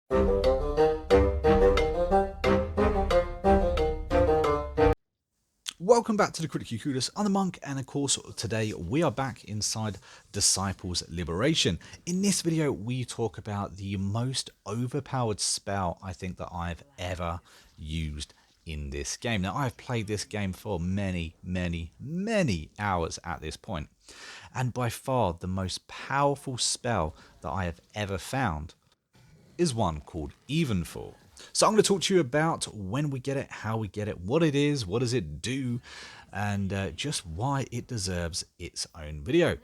Welcome back to the Critically Clueless. I'm the Monk, and of course today we are back inside Disciples Liberation. In this video we talk about the most overpowered spell I think that I've ever used in this game. Now, I've played this game for many hours at this point, and by far the most powerful spell that I have ever found is one called Evenfall. So I'm going to talk to you about when we get it, how we get it, what it is, what does it do, and just why it deserves its own video.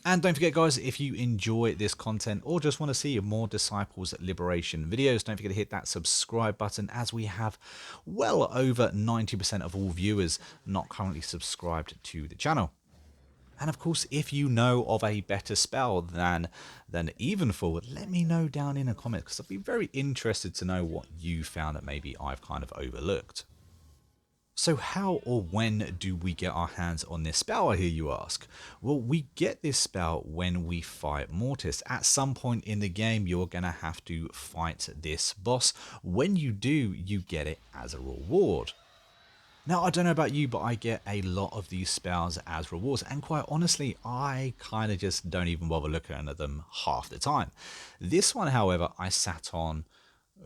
And don't forget, guys, if you enjoy this content or just want to see more Disciples Liberation videos, don't forget to hit that subscribe button, as we have well over 90% of all viewers not currently subscribed to the channel. And of course, if you know of a better spell than Evenfall, let me know down in the comments, because I'd be very interested to know what you found that maybe I've kind of overlooked. So how or when do we get our hands on this spell, I hear you ask? Well, we get this spell when we fight Mortis. At some point in the game, you're going to have to fight this boss. When you do, you get it as a reward. Now, I don't know about you, but I get a lot of these spells as rewards, and quite honestly, I kind of just don't even bother looking at them half the time. This one, however, I sat on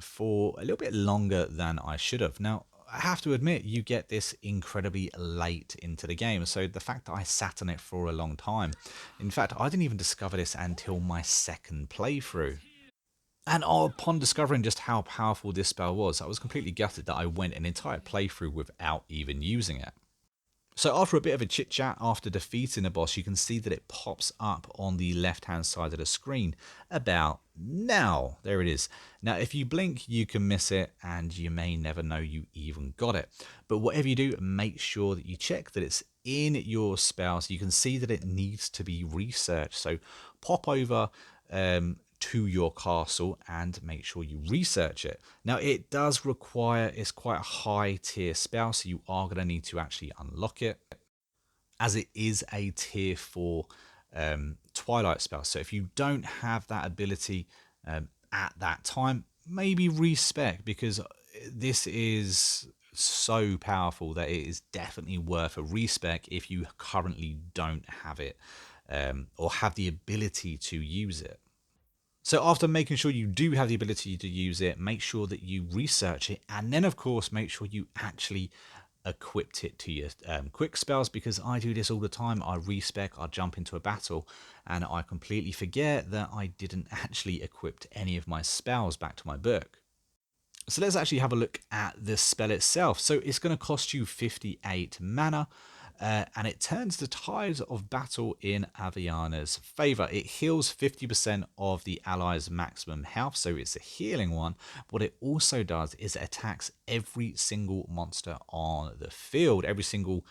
for a little bit longer than I should have. Now, I have to admit, you get this incredibly late into the game, so the fact that I sat on it for a long time, in fact, I didn't even discover this until my second playthrough. And upon discovering just how powerful this spell was, I was completely gutted that I went an entire playthrough without even using it. So after a bit of a chit chat after defeating the boss, you can see that it pops up on the left hand side of the screen about now. There it is. Now if you blink, you can miss it, and you may never know you even got it. But whatever you do, make sure that you check that it's in your spell, so you can see that it needs to be researched. So pop over to your castle and make sure you research it. Now it does require, it's quite a high tier spell, so you are going to need to actually unlock it, as it is a tier 4 Twilight spell. So if you don't have that ability at that time, maybe respec, because this is so powerful that it is definitely worth a respec if you currently don't have it or have the ability to use it. So after making sure you do have the ability to use it, make sure that you research it, and then of course make sure you actually equipped it to your quick spells, because I do this all the time. I respec, I jump into a battle, and I completely forget that I didn't actually equip any of my spells back to my book. So let's actually have a look at the spell itself. So it's going to cost you 58 mana. And it turns the tides of battle in Aviana's favor. It heals 50% of the allies' maximum health, so it's a healing one. What it also does is it attacks every single monster on the field, every single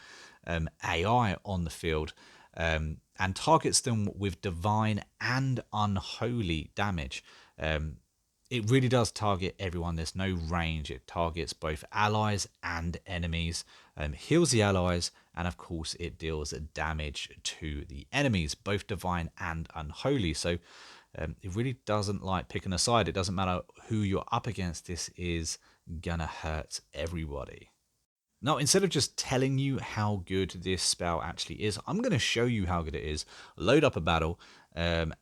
AI on the field, and targets them with divine and unholy damage. It really does target everyone. There's no range. It targets both allies and enemies, heals the allies, and of course it deals damage to the enemies, both divine and unholy. So it really doesn't like picking a side. It doesn't matter who you're up against. This is gonna hurt everybody. Now, instead of just telling you how good this spell actually is, I'm going to show you how good it is. Load up a battle, and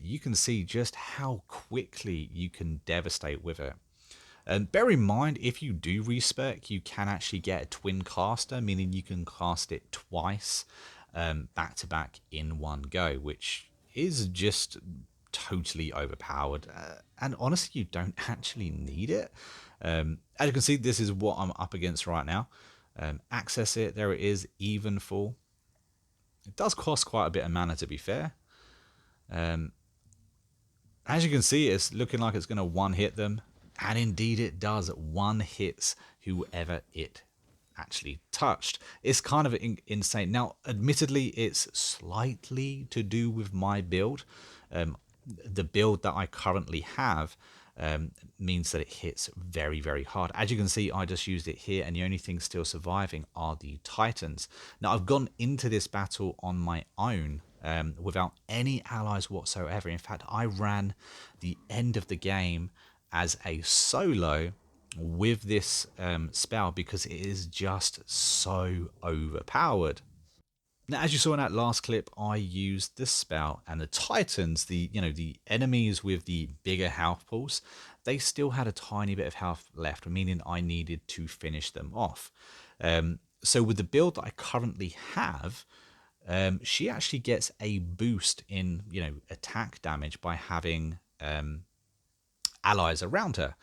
you can see just how quickly you can devastate with it. And bear in mind, if you do respec, you can actually get a twin caster, meaning you can cast it twice back to back in one go, which is just totally overpowered. And honestly, you don't actually need it. As you can see, this is what I'm up against right now. Access it. There it is, Evenfall. It does cost quite a bit of mana, to be fair. As you can see, it's looking like it's going to one-hit them. And indeed it does. One hits whoever it actually touched. It's kind of insane. Now, admittedly, it's slightly to do with my build. The build that I currently have means that it hits very hard. As you can see, I just used it here, and the only thing still surviving are the Titans. Now, I've gone into this battle on my own without any allies whatsoever. In fact, I ran the end of the game as a solo with this spell because it is just so overpowered. Now, as you saw in that last clip, I used the spell, and the Titans, the enemies with the bigger health pools, they still had a tiny bit of health left, meaning I needed to finish them off. So with the build that I currently have, she actually gets a boost in attack damage by having allies around her.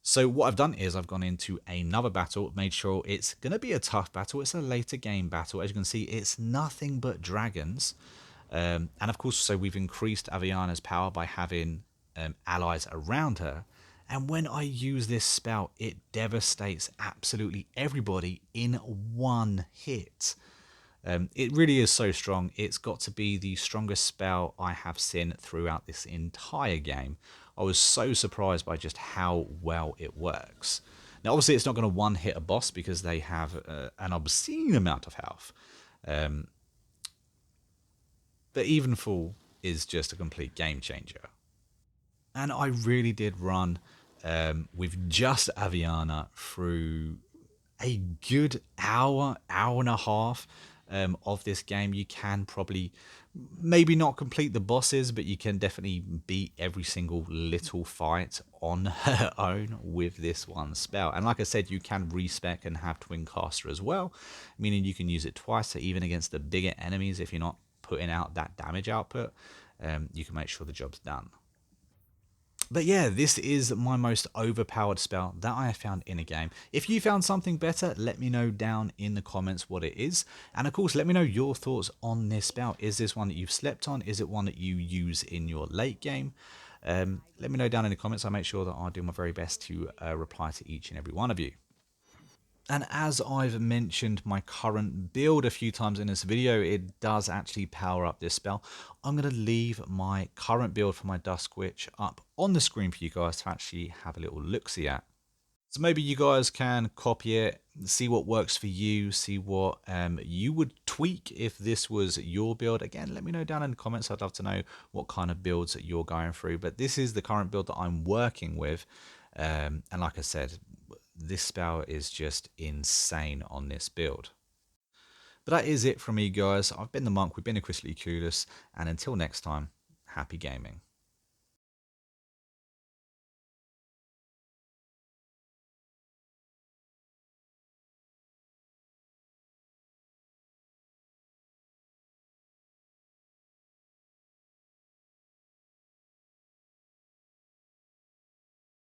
So what I've done is I've gone into another battle, made sure it's going to be a tough battle. It's a later game battle. As you can see, it's nothing but dragons. And of course, so we've increased Aviana's power by having allies around her. And when I use this spell, it devastates absolutely everybody in one hit. It really is so strong. It's got to be the strongest spell I have seen throughout this entire game. I was so surprised by just how well it works. Now, obviously, it's not going to one-hit a boss because they have an obscene amount of health. But Evenfall is just a complete game changer. And I really did run with just Aviana through a good hour and a half of this game. You can probably maybe not complete the bosses, but you can definitely beat every single little fight on her own with this one spell. And like I said, you can respec and have Twin Caster as well, meaning you can use it twice. So even against the bigger enemies, if you're not putting out that damage output, you can make sure the job's done. But yeah, this is my most overpowered spell that I have found in a game. If you found something better, let me know down in the comments what it is. And of course, let me know your thoughts on this spell. Is this one that you've slept on? Is it one that you use in your late game? Let me know down in the comments. I'll make sure that I do my very best to reply to each and every one of you. And as I've mentioned my current build a few times in this video, it does actually power up this spell. I'm going to leave my current build for my Dusk Witch up on the screen for you guys to actually have a little look-see at. So maybe you guys can copy it, see what works for you, see what you would tweak if this was your build. Again, let me know down in the comments. I'd love to know what kind of builds that you're going through. But this is the current build that I'm working with. And like I said, this spell is just insane on this build. But that is it from me, guys. I've been the Monk, we've been a Critically Clueless, and until next time, happy gaming.